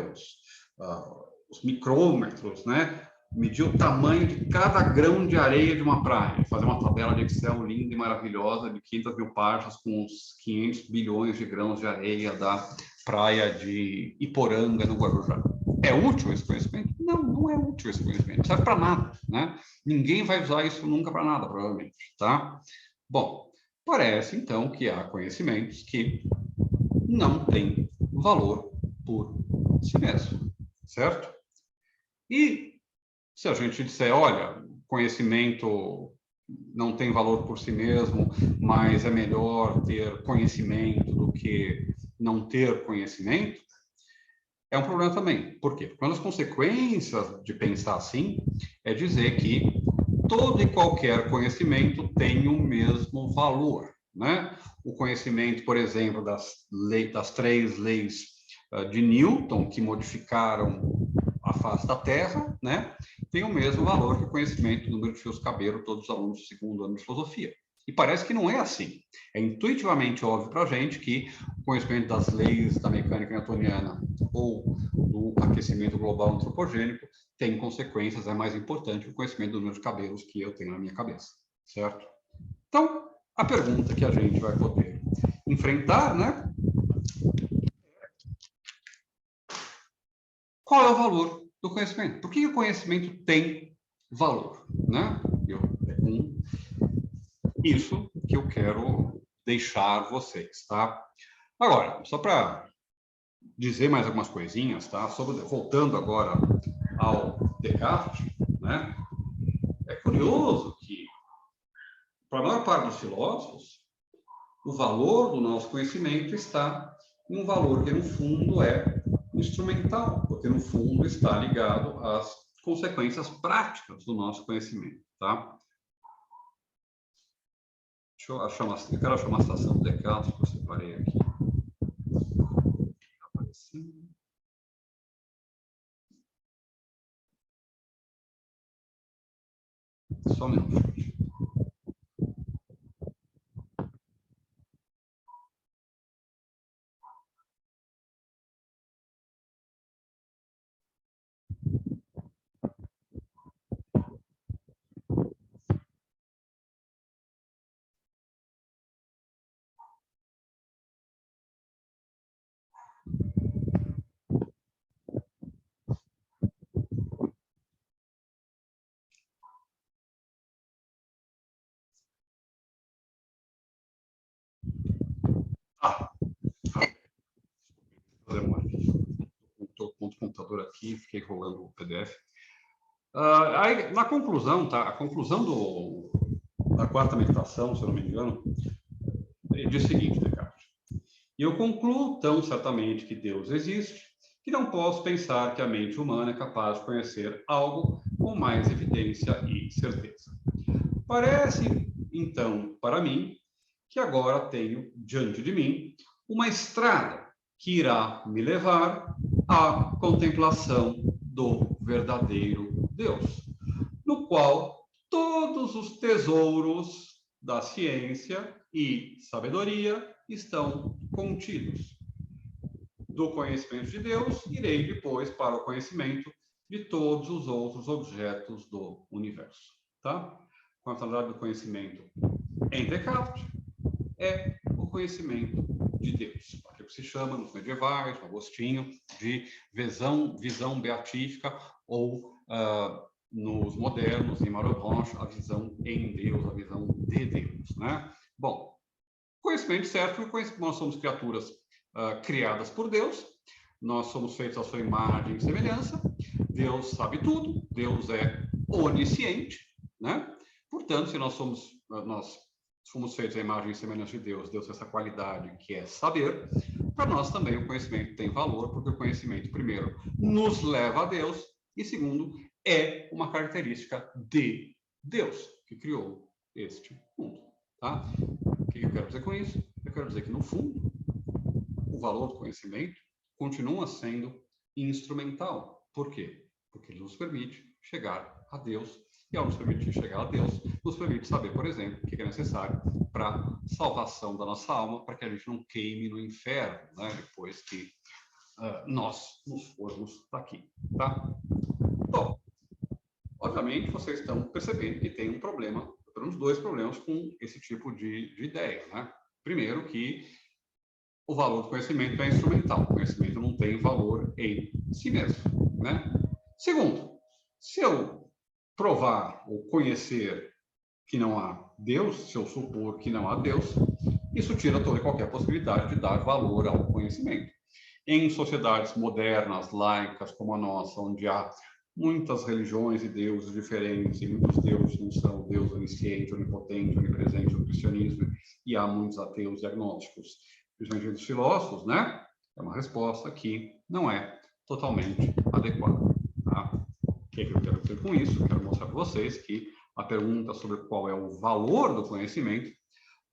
os micrômetros, né, medir o tamanho de cada grão de areia de uma praia, fazer uma tabela de Excel linda e maravilhosa de 500 mil páginas com os 500 bilhões de grãos de areia da praia de Iporanga, no Guarujá. É útil esse conhecimento? Não, não é útil esse conhecimento. Não serve para nada, né? Ninguém vai usar isso nunca para nada, provavelmente, tá? Bom, parece, então, que há conhecimentos que não têm valor por si mesmo, certo? E se a gente disser, olha, conhecimento não tem valor por si mesmo, mas é melhor ter conhecimento do que não ter conhecimento, é um problema também. Por quê? Porque uma das consequências de pensar assim é dizer que todo e qualquer conhecimento tem o mesmo valor, né? O conhecimento, por exemplo, das três leis de Newton, que modificaram a face da Terra, né? Tem o mesmo valor que o conhecimento do número de fios de cabelo todos os alunos do segundo ano de filosofia. E parece que não é assim. É intuitivamente óbvio para a gente que o conhecimento das leis da mecânica newtoniana ou do aquecimento global antropogênico tem consequências, é mais importante que o conhecimento do número de cabelos que eu tenho na minha cabeça, certo? Então, a pergunta que a gente vai poder enfrentar, né? Qual é o valor do conhecimento? Por que o conhecimento tem valor, né? É com isso que eu quero deixar vocês, tá? Agora, só para dizer mais algumas coisinhas, tá? Voltando agora ao Descartes, né? É curioso que, para a maior parte dos filósofos, o valor do nosso conhecimento está em um valor que, no fundo, é instrumental, porque, no fundo, está ligado às consequências práticas do nosso conhecimento, tá? Deixa eu achar eu quero achar uma citação do Descartes que eu separei aqui. Só um minuto. computador aqui, fiquei rolando o PDF. Aí, na conclusão, tá? A conclusão da quarta meditação, se eu não me engano, diz o seguinte, Descartes: e eu concluo tão certamente que Deus existe, que não posso pensar que a mente humana é capaz de conhecer algo com mais evidência e certeza. Parece, então, para mim, que agora tenho diante de mim uma estrada que irá me levar à contemplação do verdadeiro Deus, no qual todos os tesouros da ciência e sabedoria estão contidos. Do conhecimento de Deus, irei depois para o conhecimento de todos os outros objetos do universo. Tá? Com a finalidade do conhecimento em Descartes, é o conhecimento de Deus. O que se chama, nos medievais, no Agostinho, de visão beatífica, ou nos modernos, em Malebranche, a visão em Deus, a visão de Deus. Né? Bom, conhecimento certo, nós somos criaturas criadas por Deus, nós somos feitos à sua imagem e semelhança, Deus sabe tudo, Deus é onisciente, né? Portanto, se nós fomos feitos à imagem e semelhança de Deus, Deus tem essa qualidade que é saber, para nós também o conhecimento tem valor, porque o conhecimento, primeiro, nos leva a Deus, e segundo, é uma característica de Deus, que criou este mundo. Tá? O que eu quero dizer com isso? Eu quero dizer que, no fundo, o valor do conhecimento continua sendo instrumental. Por quê? Porque ele nos permite chegar a Deus, e ao nos permitir chegar a Deus, nos permite saber, por exemplo, o que é necessário para a salvação da nossa alma, para que a gente não queime no inferno, né, depois que nós nos formos daqui. Tá? Bom, obviamente vocês estão percebendo que tem um problema, pelo menos dois problemas com esse tipo de ideia. Né? Primeiro, que o valor do conhecimento é instrumental, o conhecimento não tem valor em si mesmo. Né? Segundo, se eu provar ou conhecer que não há Deus, se eu supor que não há Deus, isso tira toda e qualquer possibilidade de dar valor ao conhecimento. Em sociedades modernas, laicas como a nossa, onde há muitas religiões e deuses diferentes, e muitos deuses não são o Deus onisciente, onipotente, onipresente no cristianismo, e há muitos ateus e agnósticos, principalmente dos filósofos, né? É uma resposta que não é totalmente adequada. Tá? O que eu quero dizer com isso? Eu quero mostrar para vocês que a pergunta sobre qual é o valor do conhecimento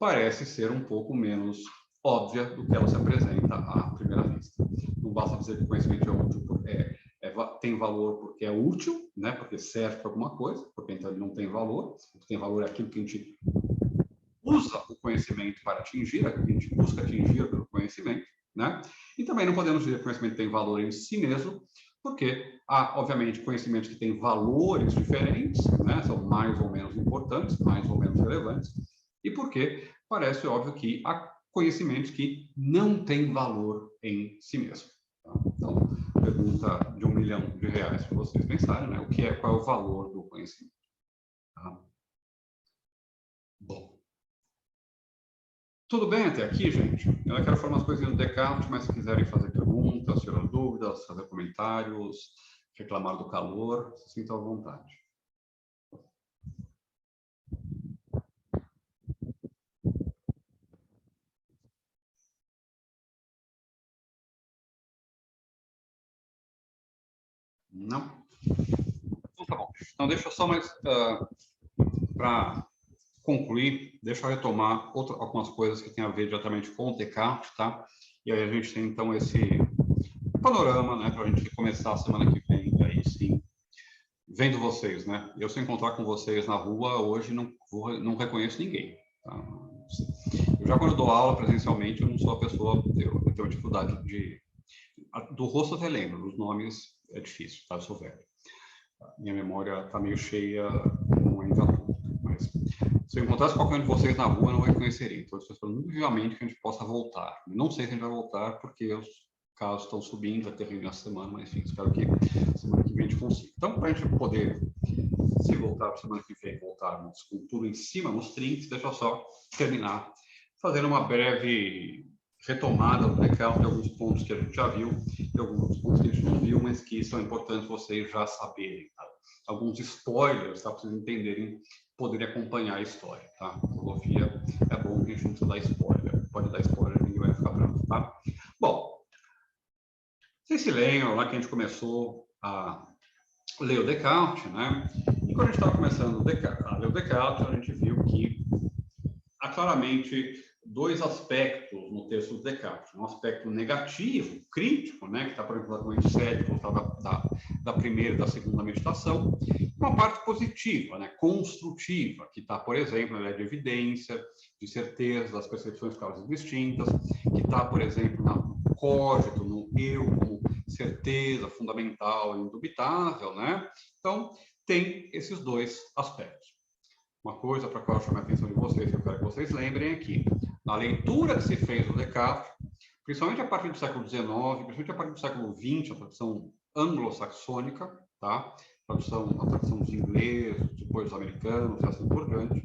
parece ser um pouco menos óbvia do que ela se apresenta à primeira vista. Não basta dizer que o conhecimento é útil, tem valor porque é útil, né? Porque serve para alguma coisa, porque então ele não tem valor. O que tem valor é aquilo que a gente usa o conhecimento para atingir, aquilo que a gente busca atingir pelo conhecimento, né? E também não podemos dizer que o conhecimento tem valor em si mesmo, porque há, obviamente, conhecimentos que têm valores diferentes, né? São mais ou menos importantes, mais ou menos relevantes, e porque parece óbvio que há conhecimentos que não têm valor em si mesmo. Tá? Então, pergunta de R$1 milhão para vocês pensarem, né? Qual é o valor do conhecimento? Tá? Bom. Tudo bem até aqui, gente? Eu quero falar umas coisinhas do Descartes, mas se quiserem fazer perguntas, tirar dúvidas, fazer comentários, reclamar do calor, se sintam à vontade. Não? Então tá bom. Então deixa eu só mais para concluir, deixa eu retomar algumas coisas que têm a ver diretamente com o Descartes, tá? E aí a gente tem então esse panorama, né, para a gente começar a semana que vem, aí sim, vendo vocês, né? Eu, se encontrar com vocês na rua hoje, não reconheço ninguém. Tá? Eu já, quando eu dou aula presencialmente, eu não sou a pessoa, eu tenho dificuldade do rosto até lembro, dos nomes é difícil, tá? Eu sou velho. Minha memória está meio cheia, não entra tudo. Mas se eu encontrasse qualquer um de vocês na rua, eu não reconheceria. Então, eu estou muito vivamente que a gente possa voltar. Não sei se a gente vai voltar, porque os casos estão subindo, vai ter reunião essa semana, mas enfim, espero que semana que vem a gente consiga. Então, para a gente poder, se voltar para semana que vem, voltarmos com tudo em cima, nos trinks, deixa eu só terminar fazendo uma breve retomada do Descartes de alguns pontos que a gente já viu, e alguns pontos que a gente não viu, mas que são importantes vocês já saberem. Tá? Alguns spoilers, tá? Para vocês entenderem, poderem acompanhar a história. Tá? Filosofia é bom que a gente não precisa dar spoiler. Pode dar spoiler, ninguém vai ficar bravo. Tá? Bom, vocês se lembram lá que a gente começou a ler o Descartes, né? E quando a gente estava começando a ler o Descartes, a gente viu que há claramente dois aspectos no texto do Descartes. Um aspecto negativo, crítico, né, que está, por exemplo, no sétimo, da primeira e da segunda meditação, e uma parte positiva, né, construtiva, que está, por exemplo, na ideia de evidência, de certeza das percepções causas distintas, que está, por exemplo, no cogito, no eu, como certeza fundamental e indubitável, né? Então, tem esses dois aspectos. Uma coisa para a qual eu chamo a atenção de vocês, que eu quero que vocês lembrem aqui, na leitura que se fez do Descartes, principalmente a partir do século XIX, principalmente a partir do século XX, a tradução anglo-saxônica, tá? A tradução dos ingleses, depois dos americanos e assim por diante,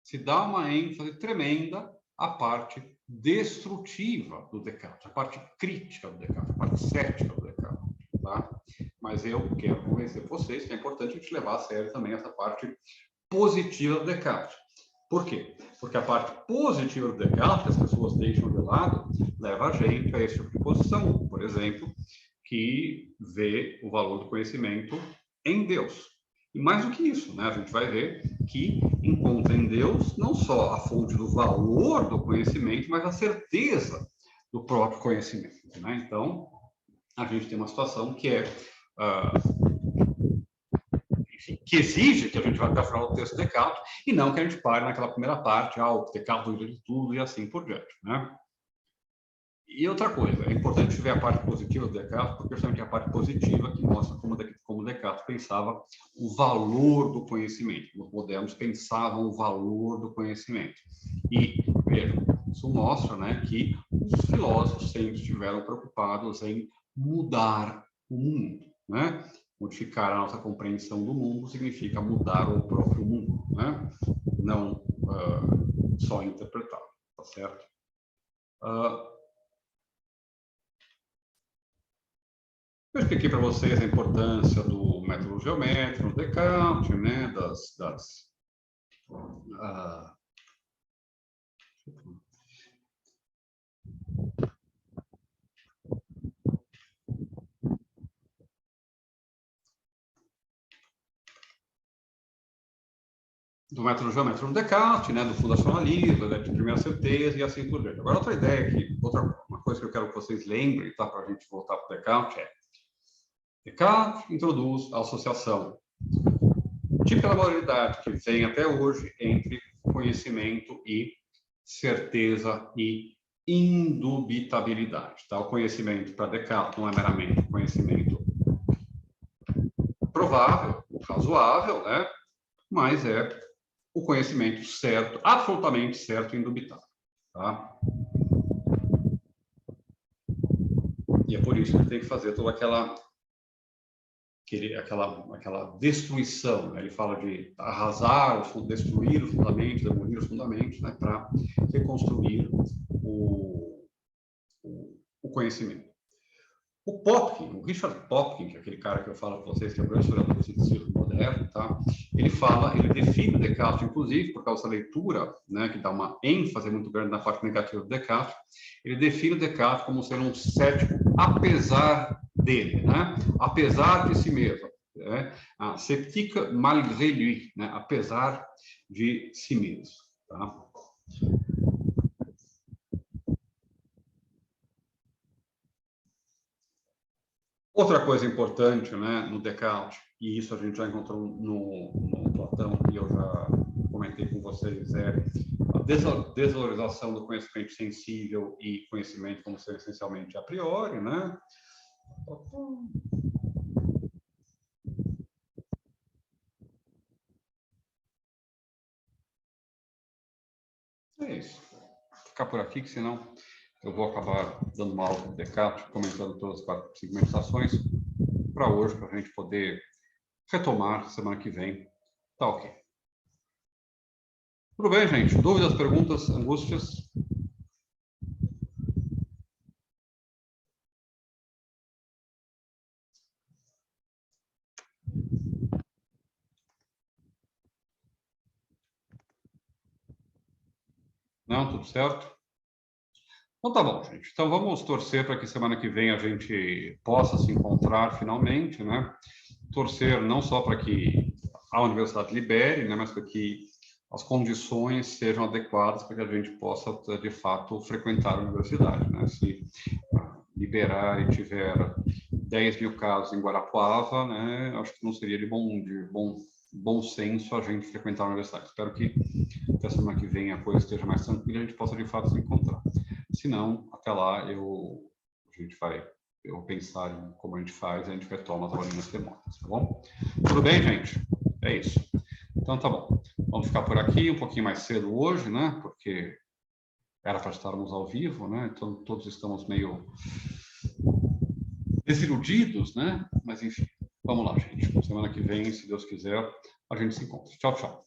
se dá uma ênfase tremenda à parte destrutiva do Descartes, a parte crítica do Descartes, a parte cética do Descartes, tá? Mas eu quero convencer vocês que é importante a gente levar a sério também essa parte positiva do Descartes. Por quê? Porque a parte positiva do Descartes, que as pessoas deixam de lado, leva a gente a esse tipo de posição, por exemplo, que vê o valor do conhecimento em Deus. E mais do que isso, né? A gente vai ver que encontra em Deus não só a fonte do valor do conhecimento, mas a certeza do próprio conhecimento, né? Então, a gente tem uma situação que é que exige que a gente vá até o final do texto de Descartes, e não que a gente pare naquela primeira parte, o Descartes duvida de tudo e assim por diante, né? E outra coisa, é importante ver a parte positiva do Descartes, porque justamente é a parte positiva que mostra como Descartes pensava o valor do conhecimento. Os modernos pensavam o valor do conhecimento. E, vejam, isso mostra, né, que os filósofos sempre estiveram preocupados em mudar o mundo, né? Modificar a nossa compreensão do mundo significa mudar o próprio mundo, né? Não só interpretar, tá certo? Eu expliquei para vocês a importância do método geométrico, do Descartes, né? Do método geométrico do Descartes, né, do fundacionalismo, da primeira certeza e assim por diante. Agora, uma coisa que eu quero que vocês lembrem, tá, para a gente voltar para o Descartes, é Descartes introduz a associação típica da modernidade que vem até hoje entre conhecimento e certeza e indubitabilidade. Tá? O conhecimento para Descartes não é meramente conhecimento provável, razoável, né? Mas é o conhecimento certo, absolutamente certo e indubitável. Tá? E é por isso que ele tem que fazer toda aquela destruição. Né? Ele fala de arrasar, destruir os fundamentos, demolir os fundamentos, né? Para reconstruir o conhecimento. O Popkin, o Richard Popkin, que é aquele cara que eu falo para vocês, que é o grande historiador do científico moderno, tá? Ele define Descartes, inclusive, por causa da leitura, né, que dá uma ênfase muito grande na parte negativa do Descartes, ele define Descartes como sendo um cético apesar dele, né? Apesar de si mesmo. Né? Sceptique malgré lui, né? Apesar de si mesmo. Tá? Outra coisa importante, né, no Descartes, e isso a gente já encontrou no Platão, e eu já comentei com vocês, é a desvalorização do conhecimento sensível e conhecimento como ser essencialmente a priori, né? É isso. Vou ficar por aqui, que senão eu vou acabar dando uma aula do Descartes, comentando todas as 4, 5 meditações, para hoje, para a gente poder retomar semana que vem. Tá ok. Tudo bem, gente? Dúvidas, perguntas, angústias? Não, tudo certo? Então tá bom, gente. Então vamos torcer para que semana que vem a gente possa se encontrar finalmente, né? Torcer não só para que a universidade libere, né, mas para que as condições sejam adequadas para que a gente possa, de fato, frequentar a universidade, né? Se liberar e tiver 10 mil casos em Guarapuava, né, acho que não seria de bom senso a gente frequentar a universidade. Espero que até semana que vem a coisa esteja mais tranquila e a gente possa, de fato, se encontrar. Se não, até lá eu vou pensar em como a gente faz, a gente retoma as aulinhas remotas, tá bom? Tudo bem, gente? É isso. Então tá bom. Vamos ficar por aqui um pouquinho mais cedo hoje, né? Porque era para estarmos ao vivo, né? Então todos estamos meio desiludidos, né? Mas enfim, vamos lá, gente. Semana que vem, se Deus quiser, a gente se encontra. Tchau, tchau.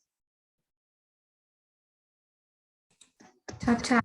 Tchau, tchau.